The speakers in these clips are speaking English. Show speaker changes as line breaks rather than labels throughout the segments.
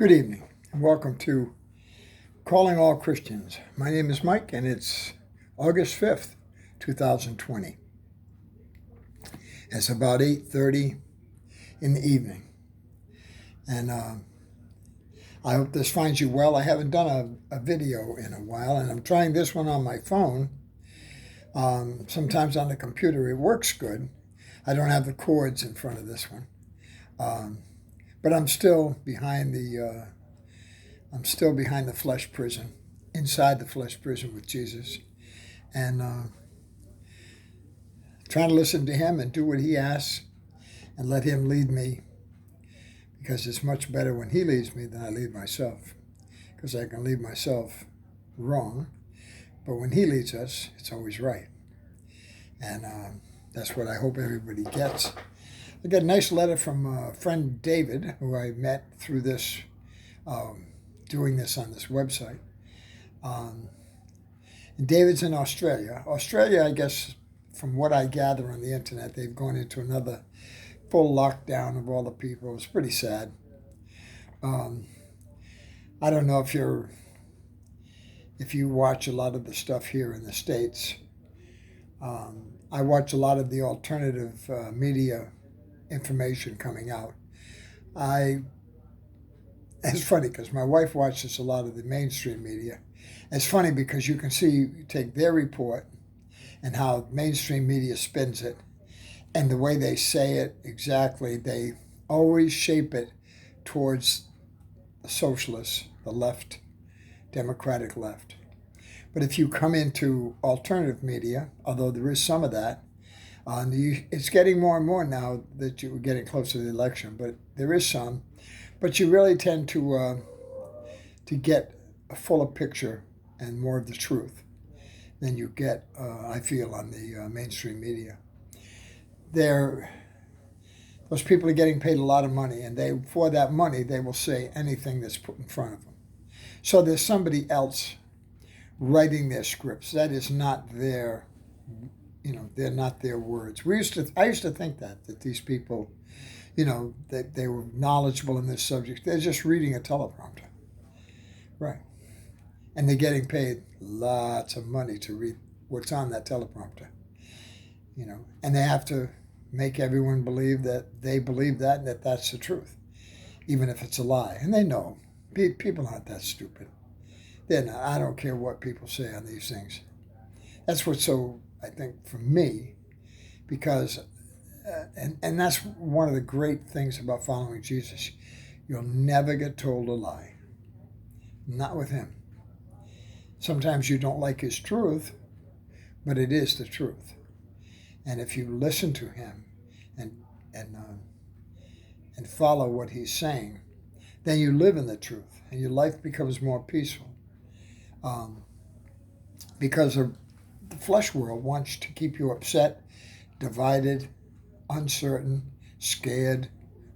Good evening, and welcome to Calling All Christians. My name is Mike, and it's August 5th, 2020. It's about 8:30 in the evening, and I hope this finds you well. I haven't done a video in a while, and I'm trying this one on my phone. Sometimes on the computer it works good. I don't have the cords in front of this one, but I'm still behind the flesh prison, inside the flesh prison with Jesus, and trying to listen to him and do what he asks and let him lead me, because it's much better when he leads me than I lead myself, because I can lead myself wrong, but when he leads us, it's always right. And that's what I hope everybody gets. I got a nice letter from a friend David, who I met through this, doing this on this website. And David's in Australia. Australia, I guess, from what I gather on the internet, they've gone into another full lockdown of all the people. It's pretty sad. I don't know if you watch a lot of the stuff here in the States. I watch a lot of the alternative media information coming out. It's funny because my wife watches a lot of the mainstream media. It's funny because you can see, you take their report and how mainstream media spins it, and the way they say it exactly, they always shape it towards the socialists, the left, democratic left. But if you come into alternative media, although there is some of that, it's getting more and more now that you're getting closer to the election, but there is some. But you really tend to get a fuller picture and more of the truth than you get, I feel, on the mainstream media. Those people are getting paid a lot of money, and for that money, they will say anything that's put in front of them. So there's somebody else writing their scripts. That is not their, they're not their words. I used to think that these people, that they were knowledgeable in this subject. They're just reading a teleprompter. Right. And they're getting paid lots of money to read what's on that teleprompter. And they have to make everyone believe that they believe that and that that's the truth, even if it's a lie. And they know. People aren't that stupid. They're not. I don't care what people say on these things. That's what's so, I think, for me, because, and that's one of the great things about following Jesus. You'll never get told a lie. Not with him. Sometimes you don't like his truth, but it is the truth. And if you listen to him and follow what he's saying, then you live in the truth, and your life becomes more peaceful. Because the flesh world wants to keep you upset, divided, uncertain, scared,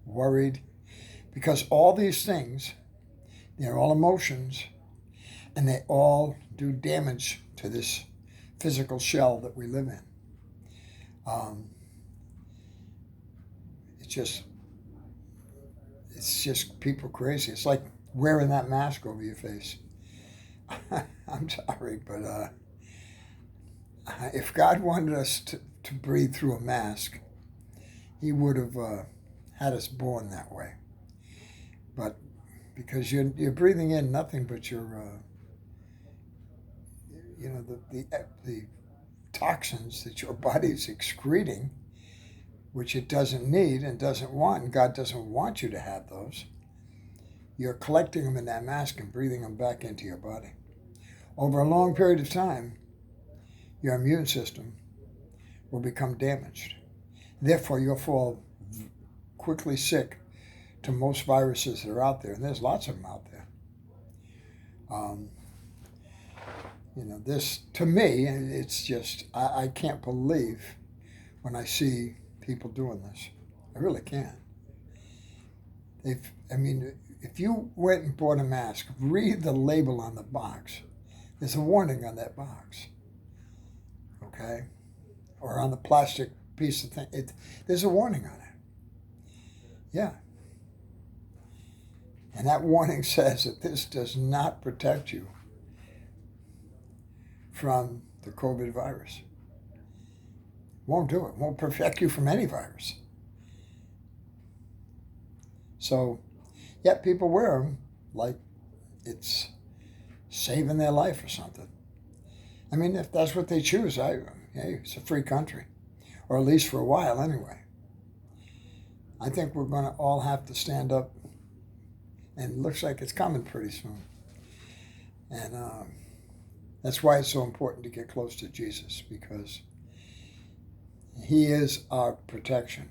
worried, because all these things, they're all emotions, and they all do damage to this physical shell that we live in. It's just people crazy. It's like wearing that mask over your face. I'm sorry, but if God wanted us to breathe through a mask, he would have had us born that way. But because you're breathing in nothing but your, the toxins that your body is excreting, which it doesn't need and doesn't want, and God doesn't want you to have those. You're collecting them in that mask and breathing them back into your body. Over a long period of time, your immune system will become damaged. Therefore, you'll fall quickly sick to most viruses that are out there, and there's lots of them out there. This, to me, it's just, I can't believe when I see people doing this. I really can't. If you went and bought a mask, read the label on the box. There's a warning on that box. Okay? Or on the plastic piece of thing. There's a warning on it. Yeah. And that warning says that this does not protect you from the COVID virus. Won't do it. Won't protect you from any virus. So, yet people wear them like it's saving their life or something. I mean, if that's what they choose, hey, it's a free country, or at least for a while anyway. I think we're going to all have to stand up, and it looks like it's coming pretty soon. And that's why it's so important to get close to Jesus, because he is our protection.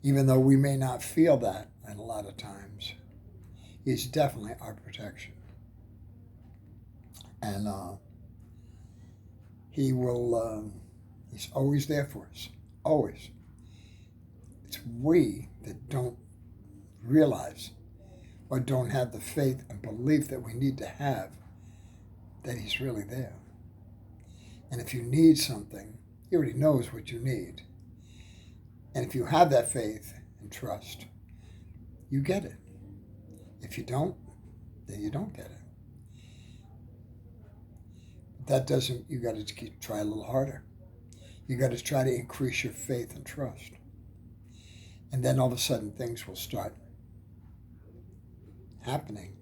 Even though we may not feel that a lot of times, he's definitely our protection. And he will, he's always there for us, always. It's we that don't realize or don't have the faith and belief that we need to have that he's really there. And if you need something, he already knows what you need. And if you have that faith and trust, you get it. If you don't, then you don't get it. That doesn't, you got to try a little harder. You got to try to increase your faith and trust. And then all of a sudden things will start happening.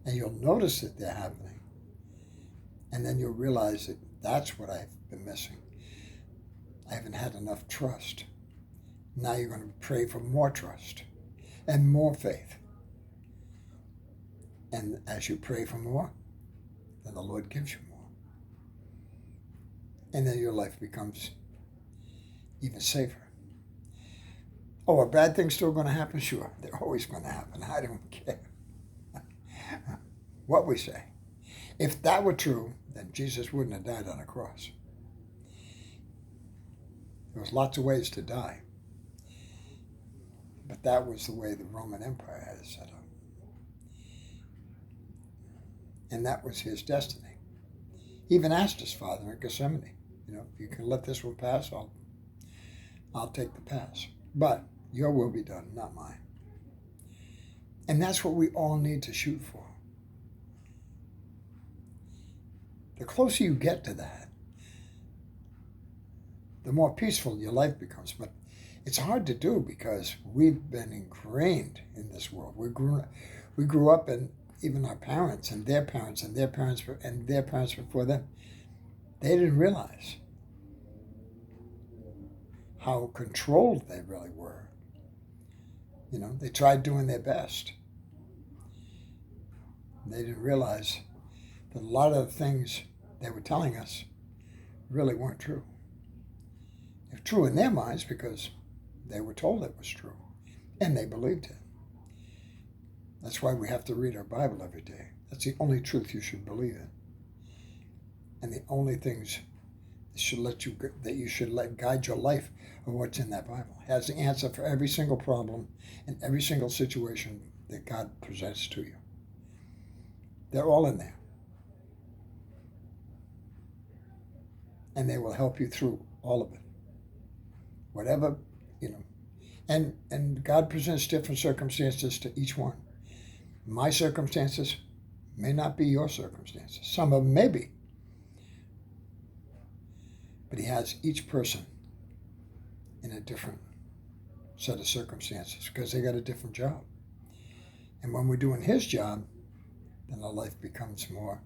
And you'll notice that they're happening. And then you'll realize that that's what I've been missing. I haven't had enough trust. Now you're going to pray for more trust and more faith. And as you pray for more, then the Lord gives you more. And then your life becomes even safer. Oh, are bad things still going to happen? Sure, they're always going to happen. I don't care what we say. If that were true, then Jesus wouldn't have died on a cross. There was lots of ways to die. But that was the way the Roman Empire had it set up. And that was his destiny. He even asked his Father in Gethsemane, if you can let this one pass, I'll take the pass. But your will be done, not mine. And that's what we all need to shoot for. The closer you get to that, the more peaceful your life becomes. But it's hard to do because we've been ingrained in this world. We grew up, and even our parents and their parents and their parents and their parents before them, they didn't realize how controlled they really were. They tried doing their best. They didn't realize that a lot of the things they were telling us really weren't true. They're true in their minds because they were told it was true, and they believed it. That's why we have to read our Bible every day. That's the only truth you should believe in, and the only things that you should let guide your life are what's in that Bible. It has the answer for every single problem and every single situation that God presents to you. They're all in there, and they will help you through all of it. Whatever, and God presents different circumstances to each one. My circumstances may not be your circumstances. Some of them may be. But he has each person in a different set of circumstances because they got a different job. And when we're doing his job, then our life becomes more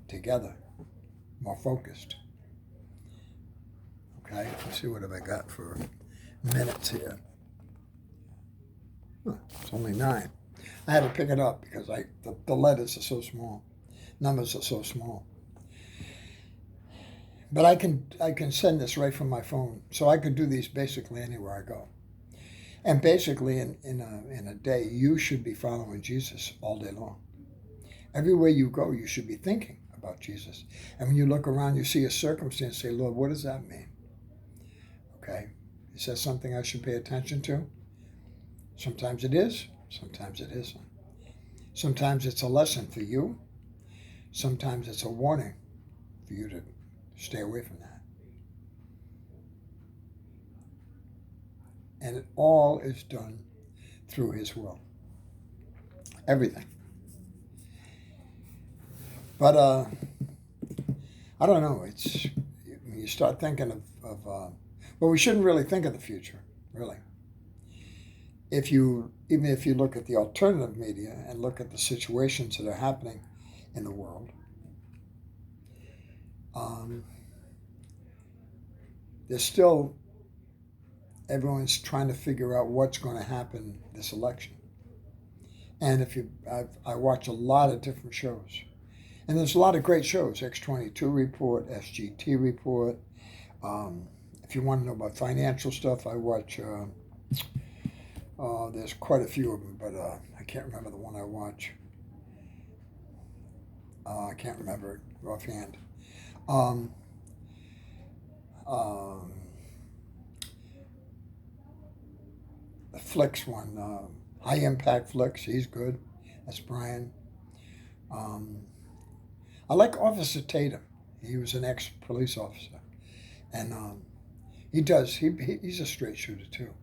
together, more focused. Okay, let's see what have I got for minutes here. It's only 9. I had to pick it up because the letters are so small. Numbers are so small. But I can send this right from my phone, so I could do these basically anywhere I go. And basically, in a day, you should be following Jesus all day long. Everywhere you go, you should be thinking about Jesus. And when you look around, you see a circumstance, say, Lord, what does that mean? Okay, is that something I should pay attention to? Sometimes it is, sometimes it isn't. Sometimes it's a lesson for you. Sometimes it's a warning for you to stay away from that. And it all is done through his will. everything. But I don't know. It's when you start thinking of well, we shouldn't really think of the future, really. Even if you look at the alternative media and look at the situations that are happening in the world, there's still everyone's trying to figure out what's going to happen this election. And I watch a lot of different shows, and there's a lot of great shows. X22 Report, SGT Report. If you want to know about financial stuff, I watch. There's quite a few of them, but I can't remember the one I watch. I can't remember it offhand. The Flicks one, High Impact Flicks, he's good. That's Brian. I like Officer Tatum. He was an ex-police officer, and he's a straight shooter too,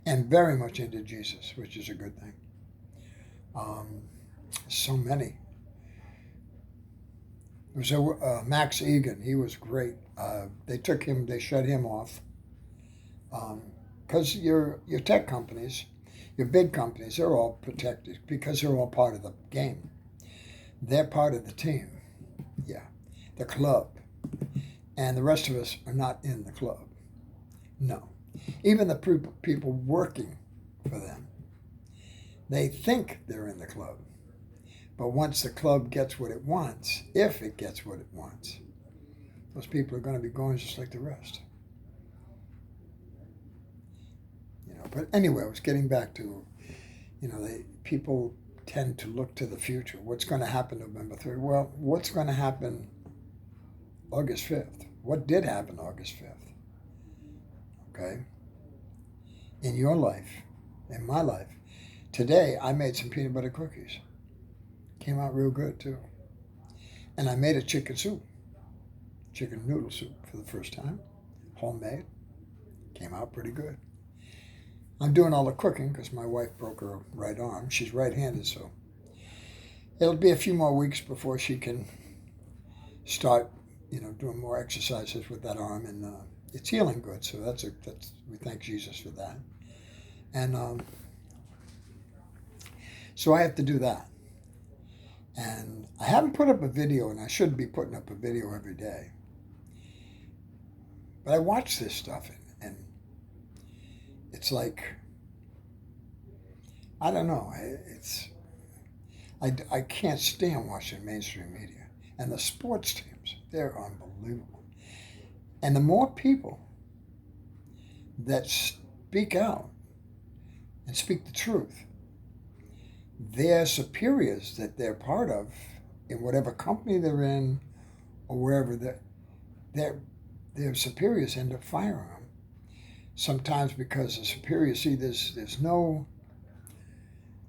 and very much into Jesus, which is a good thing. So many. There was Max Egan. He was great. They shut him off because your tech companies, your big companies, they're all protected because they're all part of the game. They're part of the team, yeah, the club, and the rest of us are not in the club. No, even the people working for them, they think they're in the club. But once the club gets what it wants, if it gets what it wants, those people are going to be going just like the rest. But anyway, I was getting back to, people tend to look to the future. What's going to happen November 3rd? Well, what's going to happen August 5th? What did happen August 5th? Okay? In your life, in my life, today I made some peanut butter cookies. Came out real good too. And I made a chicken noodle soup for the first time, homemade. Came out pretty good. I'm doing all the cooking because my wife broke her right arm. She's right-handed, so it'll be a few more weeks before she can start, doing more exercises with that arm, and it's healing good. So that's we thank Jesus for that. And so I have to do that. And I haven't put up a video, and I should be putting up a video every day. But I watch this stuff, and it's like, I don't know. I can't stand watching mainstream media. And the sports teams, they're unbelievable. And the more people that speak out and speak the truth, their superiors that they're part of, in whatever company they're in or wherever their superiors end up firing them. Sometimes because the superiors see there's no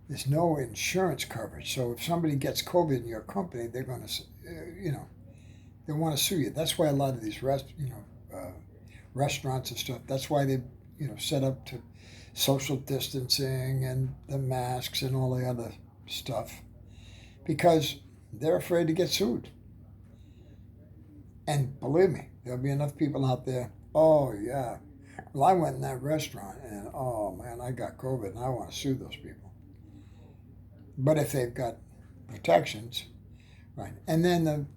insurance coverage. So if somebody gets COVID in your company, they're going to, they want to sue you. That's why a lot of these restaurants and stuff, that's why they, set up to social distancing and the masks and all the other stuff, because they're afraid to get sued. And believe me, there'll be enough people out there, oh yeah, well, I went in that restaurant and oh man, I got COVID and I want to sue those people. But if they've got protections, right? And then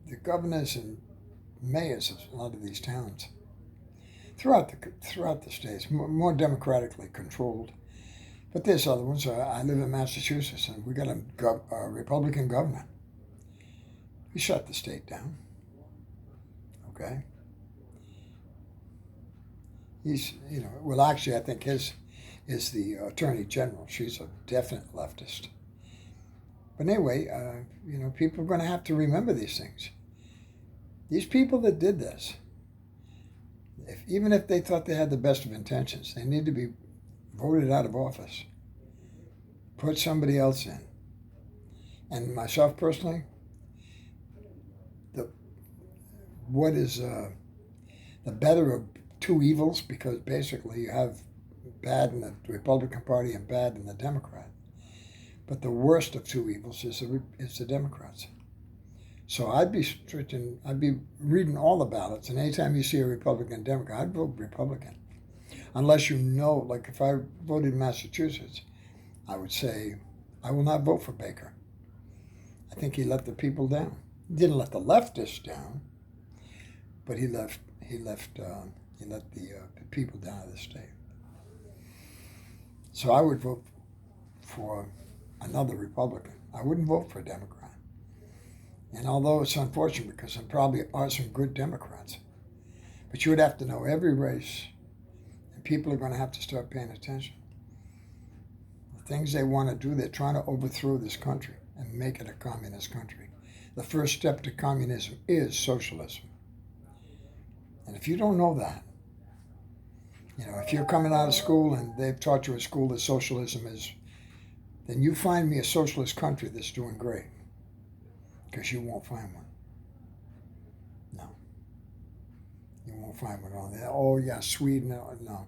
the governors and mayors of a lot of these towns throughout the states, more democratically controlled. But there's other ones. I live in Massachusetts, and we got a Republican governor. He shut the state down. Okay. He's, well, actually, I think his is the Attorney General. She's a definite leftist. But anyway, people are going to have to remember these things. These people that did this, even if they thought they had the best of intentions, they need to be voted out of office. Put somebody else in. And myself personally, what is the better of two evils, because basically you have bad in the Republican Party and bad in the Democrat. But the worst of two evils is the Democrats. So I'd be reading all the ballots, and anytime you see a Republican, Democrat, I'd vote Republican. Unless you know, like if I voted in Massachusetts, I would say, I will not vote for Baker. I think he let the people down. He didn't let the leftists down, but he let the people down of the state. So I would vote for another Republican. I wouldn't vote for a Democrat. And although it's unfortunate because there probably are some good Democrats, but you would have to know every race, and people are going to have to start paying attention. The things they want to do, they're trying to overthrow this country and make it a communist country. The first step to communism is socialism. And if you don't know that, if you're coming out of school and they've taught you at school that socialism is, then you find me a socialist country that's doing great. Because you won't find one. No. You won't find one on there. Oh, yeah, Sweden. No.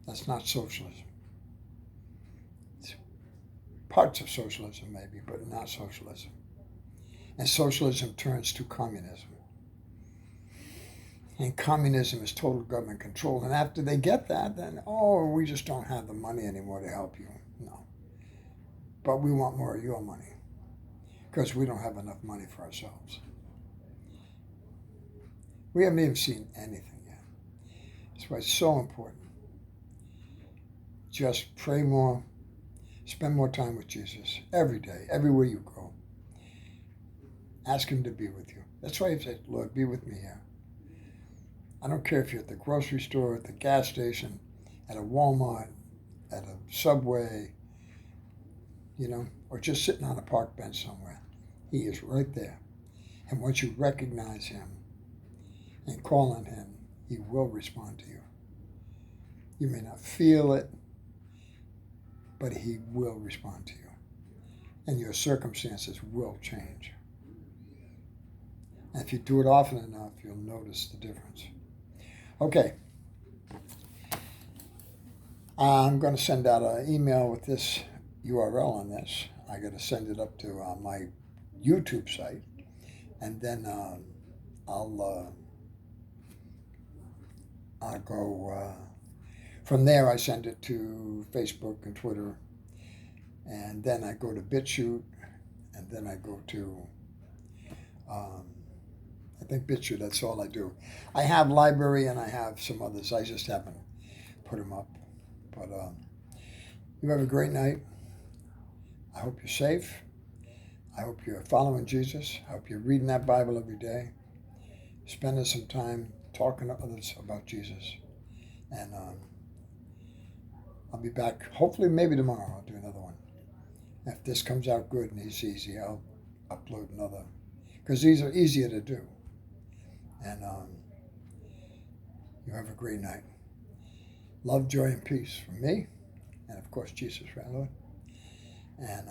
That's not socialism. It's parts of socialism, maybe, but not socialism. And socialism turns to communism. And communism is total government control. And after they get that, then, we just don't have the money anymore to help you. No. But we want more of your money. Because we don't have enough money for ourselves. We haven't even seen anything yet. That's why it's so important. Just pray more, spend more time with Jesus every day, everywhere you go. Ask him to be with you. That's why he said, Lord, be with me here. I don't care if you're at the grocery store, at the gas station, at a Walmart, at a Subway, or just sitting on a park bench somewhere. He is right there. And once you recognize him and call on him, he will respond to you. You may not feel it, but he will respond to you. And your circumstances will change. And if you do it often enough, you'll notice the difference. Okay. I'm going to send out an email with this URL on this. I got to send it up to my YouTube site, and then I'll go from there. I send it to Facebook and Twitter, and then I go to BitChute, and then I go to I think BitChute. That's all I do. I have Library and I have some others. I just haven't put them up. But you have a great night. I hope you're safe. I hope you're following Jesus. I hope you're reading that Bible every day. Spending some time talking to others about Jesus. And I'll be back, hopefully maybe tomorrow. I'll do another one. If this comes out good and it's easy, I'll upload another. Because these are easier to do. And you have a great night. Love, joy, and peace from me. And of course, Jesus, right, Lord? And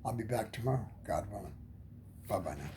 I'll be back tomorrow, God willing. Bye-bye now.